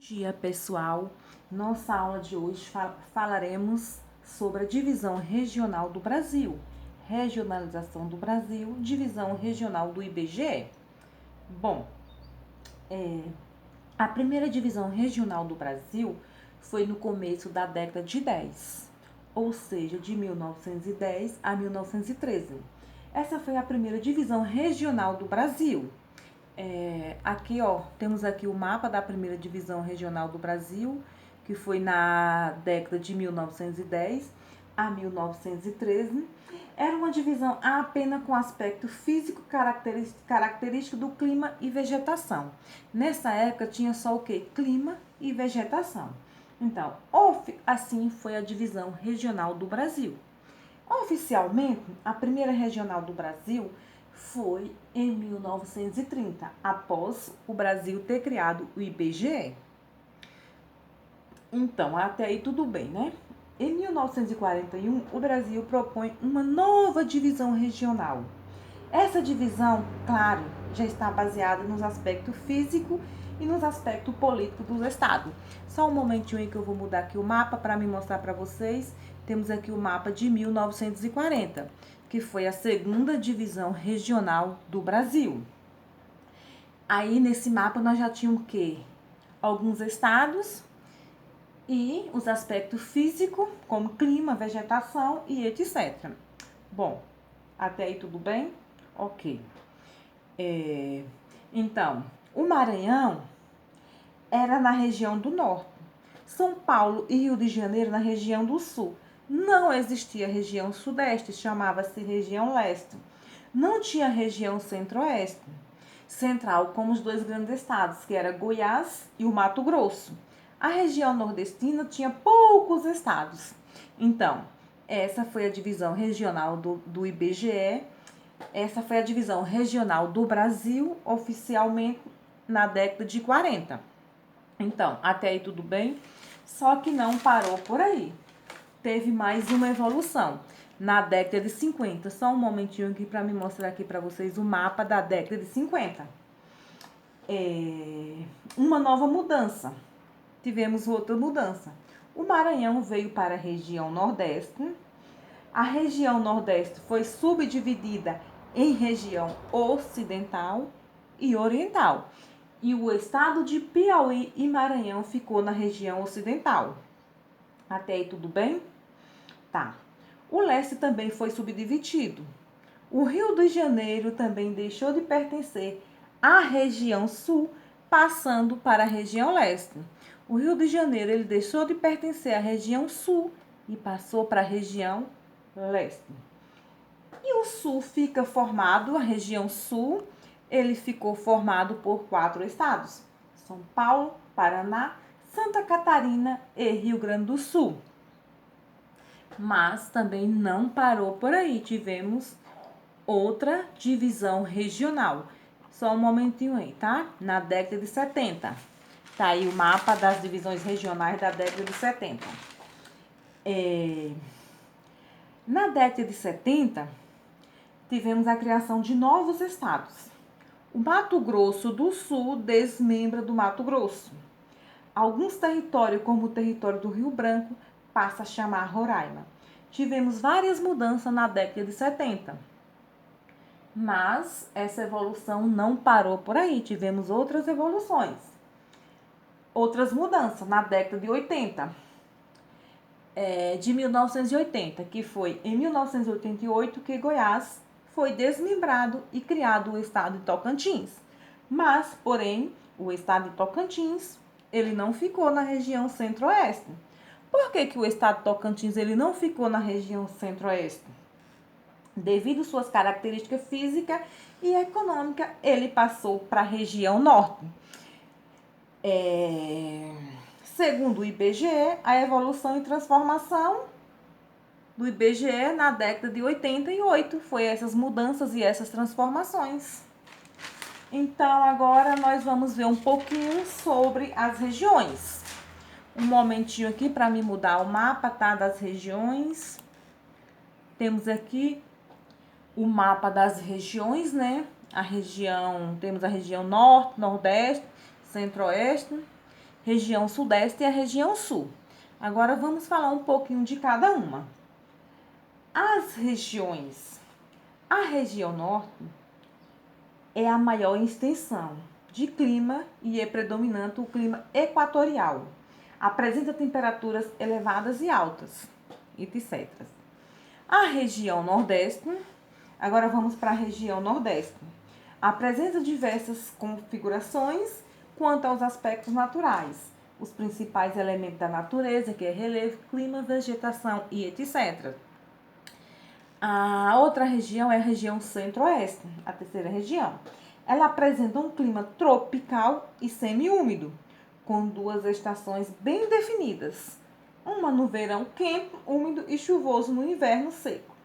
Dia, pessoal. Nossa aula de hoje falaremos sobre a divisão regional do Brasil, regionalização do Brasil, divisão regional do IBGE. Bom, a primeira divisão regional do Brasil foi no começo da década de 10, ou seja, de 1910 a 1913. Essa foi a primeira divisão regional do Brasil. Aqui, ó, temos aqui o mapa da primeira divisão regional do Brasil, que foi na década de 1910 a 1913. Era uma divisão apenas com aspecto físico característico do clima e vegetação. Nessa época tinha só o que? Clima e vegetação. Então, assim foi a divisão regional do Brasil. Oficialmente, a primeira regional do Brasil foi em 1930, após o Brasil ter criado o IBGE. Então, até aí tudo bem, né? Em 1941, o Brasil propõe uma nova divisão regional. Essa divisão, claro, já está baseada nos aspectos físicos e nos aspectos políticos do Estado. Só um momentinho aí que eu vou mudar aqui o mapa para me mostrar para vocês. Temos aqui o mapa de 1940, que foi a segunda divisão regional do Brasil. Aí, nesse mapa, nós já tínhamos o quê? Alguns estados e os aspectos físicos, como clima, vegetação e etc. Bom, até aí tudo bem? Ok. Então, o Maranhão era na região do norte, São Paulo e Rio de Janeiro na região do sul. Não existia região sudeste, chamava-se região leste. Não tinha região centro-oeste, central, como os dois grandes estados, que era Goiás e o Mato Grosso. A região nordestina tinha poucos estados. Então, essa foi a divisão regional do IBGE. Essa foi a divisão regional do Brasil, oficialmente, na década de 40. Então, até aí tudo bem? Só que não parou por aí. Teve mais uma evolução. Na década de 50, só um momentinho aqui para me mostrar aqui para vocês o mapa da década de 50. Uma nova mudança. Tivemos outra mudança. O Maranhão veio para a região Nordeste. A região Nordeste foi subdividida em região Ocidental e Oriental. E o estado de Piauí e Maranhão ficou na região Ocidental. Até aí tudo bem? Tá. O leste também foi subdividido. O Rio de Janeiro também deixou de pertencer à região sul, passando para a região leste. O Rio de Janeiro ele deixou de pertencer à região sul e passou para a região leste. E o sul fica formado, a região sul, ele ficou formado por 4 estados: São Paulo, Paraná, Santa Catarina e Rio Grande do Sul. Mas também não parou por aí, tivemos outra divisão regional. Só um momentinho aí, tá? Na década de 70. Tá aí o mapa das divisões regionais da década de 70. Na década de 70, tivemos a criação de novos estados. O Mato Grosso do Sul desmembra do Mato Grosso. Alguns territórios, como o território do Rio Branco, passa a chamar Roraima. Tivemos várias mudanças na década de 70. Mas essa evolução não parou por aí. Tivemos outras evoluções. Outras mudanças na década de 80. De 1980, que foi em 1988 que Goiás foi desmembrado e criado o estado de Tocantins. Mas, porém, o estado de Tocantins, ele não ficou na região centro-oeste. Por que o estado de Tocantins ele não ficou na região centro-oeste? Devido às suas características físicas e econômicas, ele passou para a região norte. Segundo o IBGE, a evolução e transformação do IBGE na década de 88 foi essas mudanças e essas transformações. Então, agora nós vamos ver um pouquinho sobre as regiões. Um momentinho aqui para me mudar o mapa, tá? Das regiões. Temos aqui o mapa das regiões, né? Temos a região norte, nordeste, centro-oeste. região Sudeste e a região Sul. Agora vamos falar um pouquinho de cada uma. As regiões. A região Norte é a maior extensão de clima e é predominante o clima equatorial. Apresenta temperaturas elevadas e altas, etc. A região Nordeste, agora vamos para a região Nordeste. Apresenta diversas configurações quanto aos aspectos naturais, os principais elementos da natureza, que é relevo, clima, vegetação e etc. A outra região é a região Centro-Oeste, a terceira região. Ela apresenta um clima tropical e semiúmido, com duas estações bem definidas. Uma no verão quente, úmido e chuvoso no inverno seco.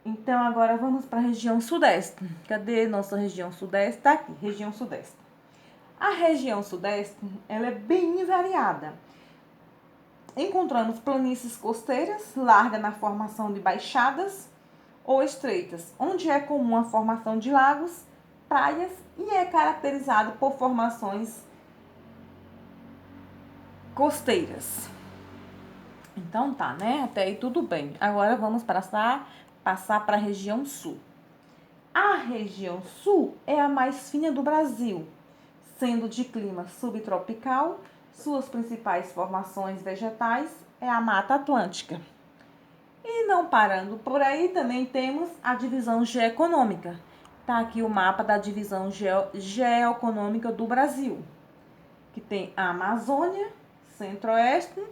Então, agora vamos para a região Sudeste. Cadê nossa região Sudeste? Está aqui, região Sudeste. A região Sudeste, ela é bem variada. Encontramos planícies costeiras, largas na formação de baixadas ou estreitas, onde é comum a formação de lagos, praias e é caracterizado por formações costeiras. Então tá, né? Até aí tudo bem. Agora vamos passar para a região Sul. A região Sul é a mais fina do Brasil, sendo de clima subtropical. Suas principais formações vegetais é a Mata Atlântica. E não parando por aí, também temos a divisão geoeconômica. Está aqui o mapa da divisão geoeconômica do Brasil, que tem a Amazônia, Centro-Oeste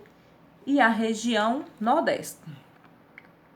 e a região Nordeste.